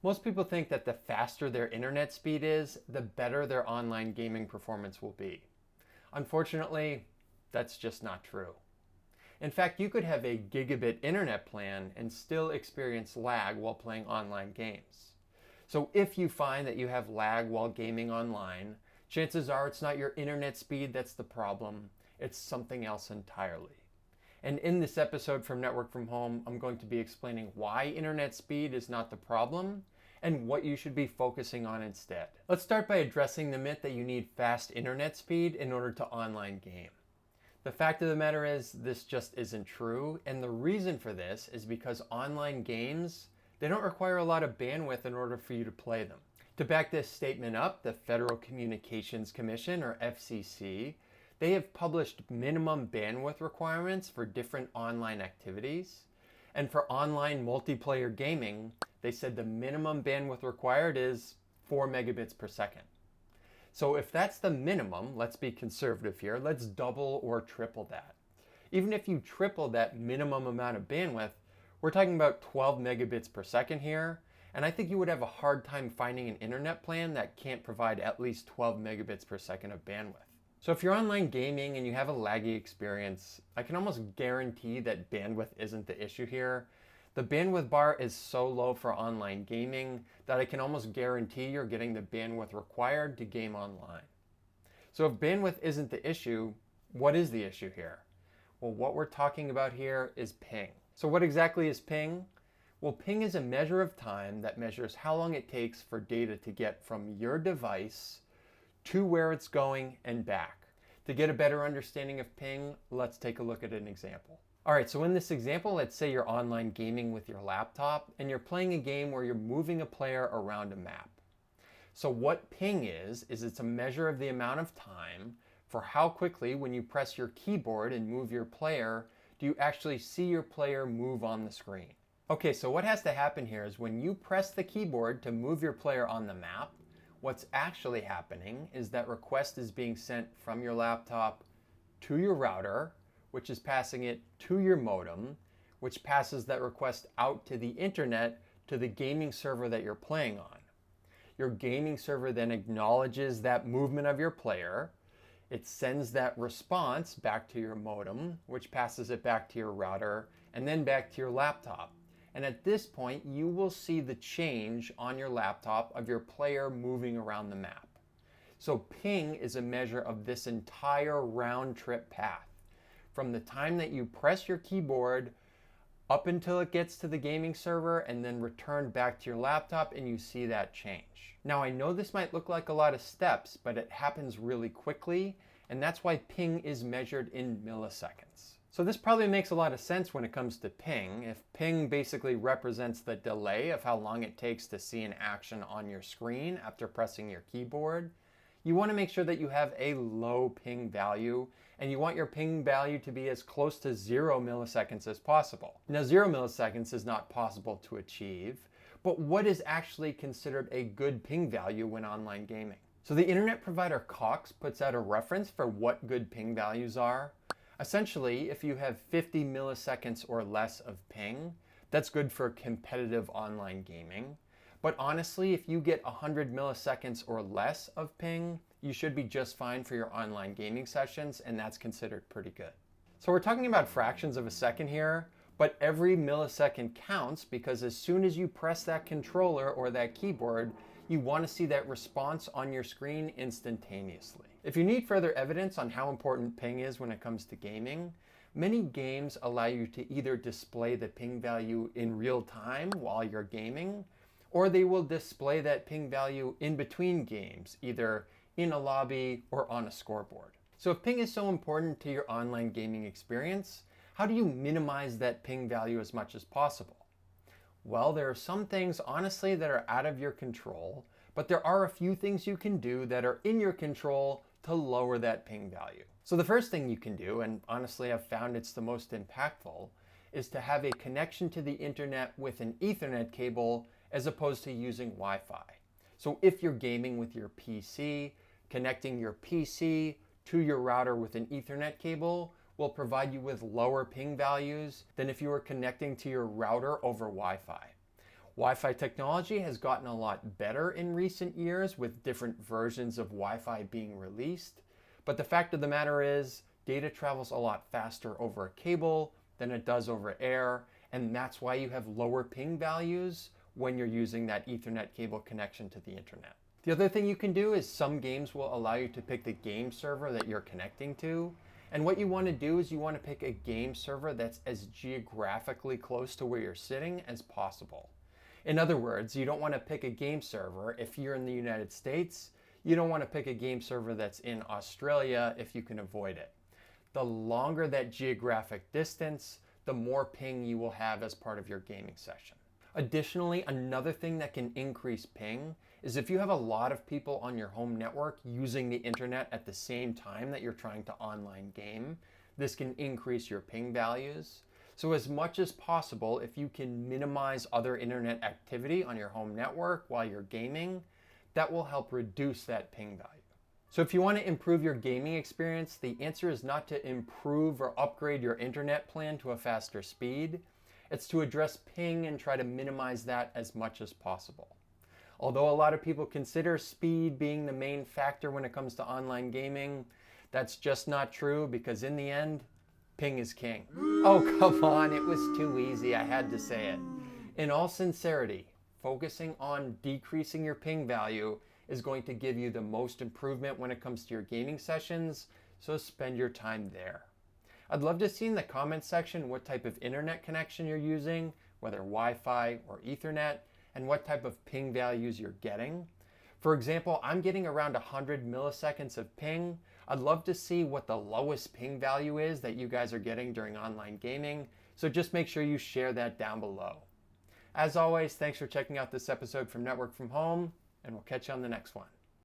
Most people think that the faster their internet speed is, the better their online gaming performance will be. Unfortunately, that's just not true. In fact, you could have a gigabit internet plan and still experience lag while playing online games. So if you find that you have lag while gaming online, chances are it's not your internet speed that's the problem, it's something else entirely. And in this episode from Network from Home, I'm going to be explaining why internet speed is not the problem and what you should be focusing on instead. Let's start by addressing the myth that you need fast internet speed in order to online game. The fact of the matter is, this just isn't true, and the reason for this is because online games, they don't require a lot of bandwidth in order for you to play them. To back this statement up, the Federal Communications Commission, or FCC, they have published minimum bandwidth requirements for different online activities. And for online multiplayer gaming, they said the minimum bandwidth required is 4 megabits per second. So if that's the minimum, let's be conservative here, let's double or triple that. Even if you triple that minimum amount of bandwidth, we're talking about 12 megabits per second here. And I think you would have a hard time finding an internet plan that can't provide at least 12 megabits per second of bandwidth. So if you're online gaming and you have a laggy experience, I can almost guarantee that bandwidth isn't the issue here. The bandwidth bar is so low for online gaming that I can almost guarantee you're getting the bandwidth required to game online. So if bandwidth isn't the issue, what is the issue here? Well, what we're talking about here is ping. So what exactly is ping? Well, ping is a measure of time that measures how long it takes for data to get from your device to where it's going and back. To get a better understanding of ping, let's take a look at an example. All right, so in this example, let's say you're online gaming with your laptop and you're playing a game where you're moving a player around a map. So what ping is it's a measure of the amount of time for how quickly, when you press your keyboard and move your player, do you actually see your player move on the screen. Okay, so what has to happen here is when you press the keyboard to move your player on the map, what's actually happening is that request is being sent from your laptop to your router, which is passing it to your modem, which passes that request out to the internet to the gaming server that you're playing on. Your gaming server then acknowledges that movement of your player. It sends that response back to your modem, which passes it back to your router, and then back to your laptop. And at this point, you will see the change on your laptop of your player moving around the map. So ping is a measure of this entire round trip path. From the time that you press your keyboard up until it gets to the gaming server and then return back to your laptop, and you see that change. Now, I know this might look like a lot of steps, but it happens really quickly, and that's why ping is measured in milliseconds. So this probably makes a lot of sense when it comes to ping. If ping basically represents the delay of how long it takes to see an action on your screen after pressing your keyboard, you want to make sure that you have a low ping value, and you want your ping value to be as close to 0 milliseconds as possible. Now, 0 milliseconds is not possible to achieve, but what is actually considered a good ping value when online gaming? So the internet provider Cox puts out a reference for what good ping values are. Essentially, if you have 50 milliseconds or less of ping, that's good for competitive online gaming. But honestly, if you get 100 milliseconds or less of ping, you should be just fine for your online gaming sessions, and that's considered pretty good. So we're talking about fractions of a second here, but every millisecond counts because as soon as you press that controller or that keyboard, you want to see that response on your screen instantaneously. If you need further evidence on how important ping is when it comes to gaming, many games allow you to either display the ping value in real time while you're gaming, or they will display that ping value in between games, either in a lobby or on a scoreboard. So if ping is so important to your online gaming experience, how do you minimize that ping value as much as possible? Well, there are some things, honestly, that are out of your control, but there are a few things you can do that are in your control to lower that ping value. So the first thing you can do, and honestly I've found it's the most impactful, is to have a connection to the internet with an Ethernet cable as opposed to using Wi-Fi. So if you're gaming with your PC, connecting your PC to your router with an Ethernet cable will provide you with lower ping values than if you were connecting to your router over Wi-Fi. Wi-Fi technology has gotten a lot better in recent years with different versions of Wi-Fi being released, but the fact of the matter is data travels a lot faster over a cable than it does over air, and that's why you have lower ping values when you're using that Ethernet cable connection to the internet. The other thing you can do is some games will allow you to pick the game server that you're connecting to. And what you want to do is you want to pick a game server that's as geographically close to where you're sitting as possible. In other words, you don't want to pick a game server if you're in the United States. You don't want to pick a game server that's in Australia if you can avoid it. The longer that geographic distance, the more ping you will have as part of your gaming session. Additionally, another thing that can increase ping is if you have a lot of people on your home network using the internet at the same time that you're trying to online game, this can increase your ping values. So as much as possible, if you can minimize other internet activity on your home network while you're gaming, that will help reduce that ping value. So if you want to improve your gaming experience, the answer is not to improve or upgrade your internet plan to a faster speed. It's to address ping and try to minimize that as much as possible. Although a lot of people consider speed being the main factor when it comes to online gaming, that's just not true because in the end, ping is king. Oh, come on, it was too easy. I had to say it. In all sincerity, focusing on decreasing your ping value is going to give you the most improvement when it comes to your gaming sessions, so spend your time there. I'd love to see in the comments section what type of internet connection you're using, whether Wi-Fi or Ethernet, and what type of ping values you're getting. For example, I'm getting around 100 milliseconds of ping. I'd love to see what the lowest ping value is that you guys are getting during online gaming, so just make sure you share that down below. As always, thanks for checking out this episode from Network from Home, and we'll catch you on the next one.